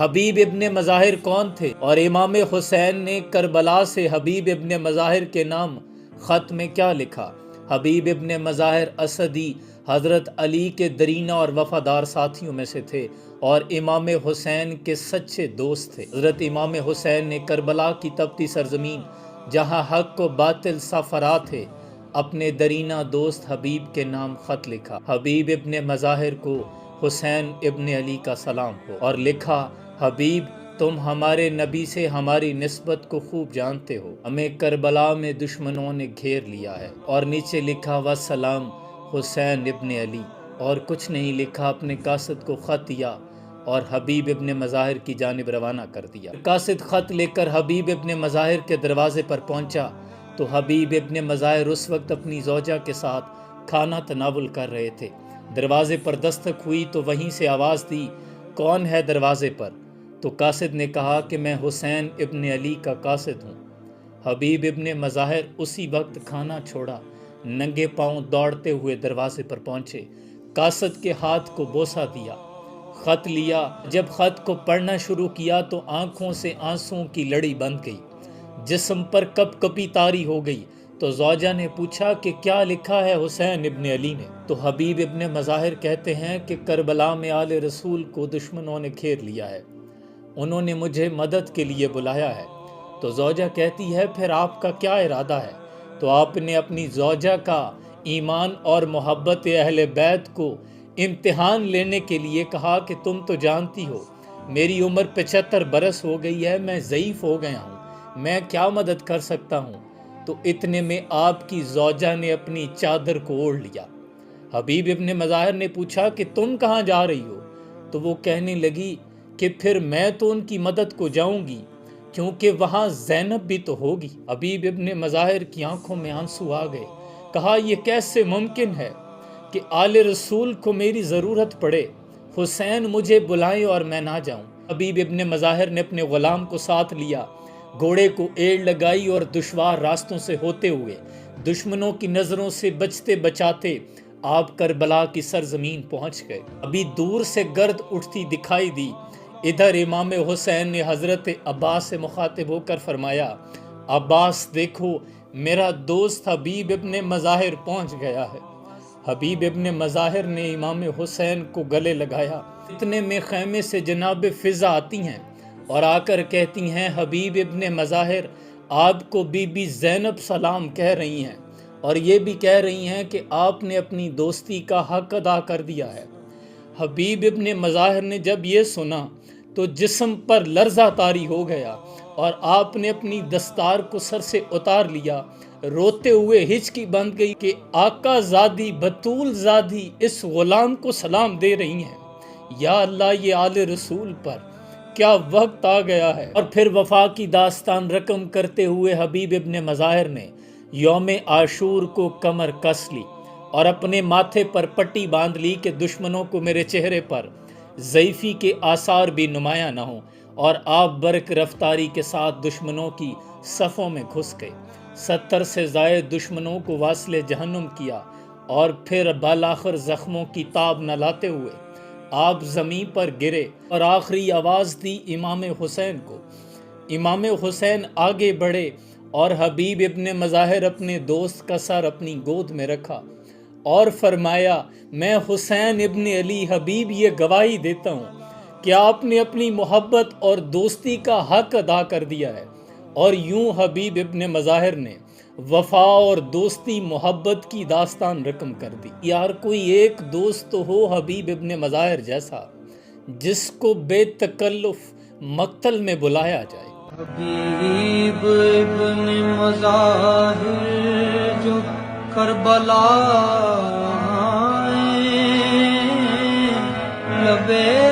حبیب ابن مظاہر کون تھے اور امام حسین نے کربلا سے حبیب ابن مظاہر کے نام خط میں کیا لکھا؟ حبیب ابن مظاہر اسدی حضرت علی کے درینہ اور وفادار ساتھیوں میں سے تھے اور امام حسین کے سچے دوست تھے۔ حضرت امام حسین نے کربلا کی تپتی سرزمین جہاں حق و باطل سفرا تھے اپنے درینہ دوست حبیب کے نام خط لکھا۔ حبیب ابن مظاہر کو حسین ابن علی کا سلام ہو، اور لکھا: حبیب، تم ہمارے نبی سے ہماری نسبت کو خوب جانتے ہو، ہمیں کربلا میں دشمنوں نے گھیر لیا ہے۔ اور نیچے لکھا: وسلام حسین ابن علی، اور کچھ نہیں لکھا، اپنے قاصد کو خط دیا اور حبیب ابن مظاہر کی جانب روانہ کر دیا۔ قاصد خط لے کر حبیب ابن مظاہر کے دروازے پر پہنچا تو حبیب ابن مظاہر اس وقت اپنی زوجہ کے ساتھ کھانا تناول کر رہے تھے۔ دروازے پر دستک ہوئی تو وہیں سے آواز دی: کون ہے دروازے پر؟ تو قاصد نے کہا کہ میں حسین ابن علی کا قاصد ہوں۔ حبیب ابن مظاہر اسی وقت کھانا چھوڑا، ننگے پاؤں دوڑتے ہوئے دروازے پر پہنچے، قاصد کے ہاتھ کو بوسہ دیا، خط لیا۔ جب خط کو پڑھنا شروع کیا تو آنکھوں سے آنسوں کی لڑی بند گئی، جسم پر کپ کپی طاری ہو گئی۔ تو زوجہ نے پوچھا کہ کیا لکھا ہے حسین ابن علی نے؟ تو حبیب ابن مظاہر کہتے ہیں کہ کربلا میں آل رسول کو دشمنوں نے گھیر لیا ہے، انہوں نے مجھے مدد کے لیے بلایا ہے۔ تو زوجہ کہتی ہے پھر آپ کا کیا ارادہ ہے؟ تو آپ نے اپنی زوجہ کا ایمان اور محبت اہل بیت کو امتحان لینے کے لیے کہا کہ تم تو جانتی ہو میری عمر 75 برس ہو گئی ہے، میں ضعیف ہو گیا ہوں، میں کیا مدد کر سکتا ہوں؟ تو اتنے میں آپ کی زوجہ نے اپنی چادر کو اوڑھ لیا۔ حبیب ابن مظاہر نے پوچھا کہ تم کہاں جا رہی ہو؟ تو وہ کہنے لگی کہ پھر میں تو ان کی مدد کو جاؤں گی کیونکہ وہاں زینب بھی تو ہوگی۔ حبیب ابن مظاہر کی آنکھوں میں آنسو آ گئے، کہا یہ کیسے ممکن ہے کہ آل رسول کو میری ضرورت پڑے، حسین مجھے بلائیں اور میں نہ جاؤں۔ حبیب ابن مظاہر نے اپنے غلام کو ساتھ لیا، گھوڑے کو ایڑ لگائی اور دشوار راستوں سے ہوتے ہوئے دشمنوں کی نظروں سے بچتے بچاتے آپ کربلا کی سرزمین پہنچ گئے۔ ابھی دور سے گرد اٹھتی دکھائی دی، ادھر امام حسین نے حضرت عباس سے مخاطب ہو کر فرمایا: عباس دیکھو، میرا دوست حبیب ابن مظاہر پہنچ گیا ہے۔ حبیب ابن مظاہر نے امام حسین کو گلے لگایا۔ اتنے میں خیمے سے جناب فضا آتی ہیں اور آ کر کہتی ہیں: حبیب ابن مظاہر، آپ کو بی بی زینب سلام کہہ رہی ہیں اور یہ بھی کہہ رہی ہیں کہ آپ نے اپنی دوستی کا حق ادا کر دیا ہے۔ حبیب ابن مظاہر نے جب یہ سنا تو جسم پر لرزہ طاری ہو گیا اور آپ نے اپنی دستار کو سر سے اتار لیا، روتے ہوئے ہچکی بند گئی کہ آقا زادی بطول زادی اس غلام کو سلام دے رہی ہیں۔ یا اللہ، یہ آل رسول پر کیا وقت آ گیا ہے۔ اور پھر وفا کی داستان رقم کرتے ہوئے حبیب ابن مظاہر نے یوم عاشور کو کمر کس لی اور اپنے ماتھے پر پٹی باندھ لی کہ دشمنوں کو میرے چہرے پر ضعیفی کے آثار بھی نمایاں نہ ہوں، اور آپ برق رفتاری کے ساتھ دشمنوں کی صفوں میں گھس گئے، 70 سے زائد دشمنوں کو واصل جہنم کیا، اور پھر بالآخر زخموں کی تاب نہ لاتے ہوئے آپ زمین پر گرے اور آخری آواز دی امام حسین کو۔ امام حسین آگے بڑھے اور حبیب ابن مظاہر اپنے دوست کا سر اپنی گود میں رکھا اور فرمایا: میں حسین ابن علی حبیب یہ گواہی دیتا ہوں کہ آپ نے اپنی محبت اور دوستی کا حق ادا کر دیا ہے۔ اور یوں حبیب ابن مظاہر نے وفا اور دوستی محبت کی داستان رقم کر دی۔ یار کوئی ایک دوست تو ہو حبیب ابن مظاہر جیسا، جس کو بے تکلف مقتل میں بلایا جائے۔ حبیب ابن مظاہر جو کربلا آئے، لبے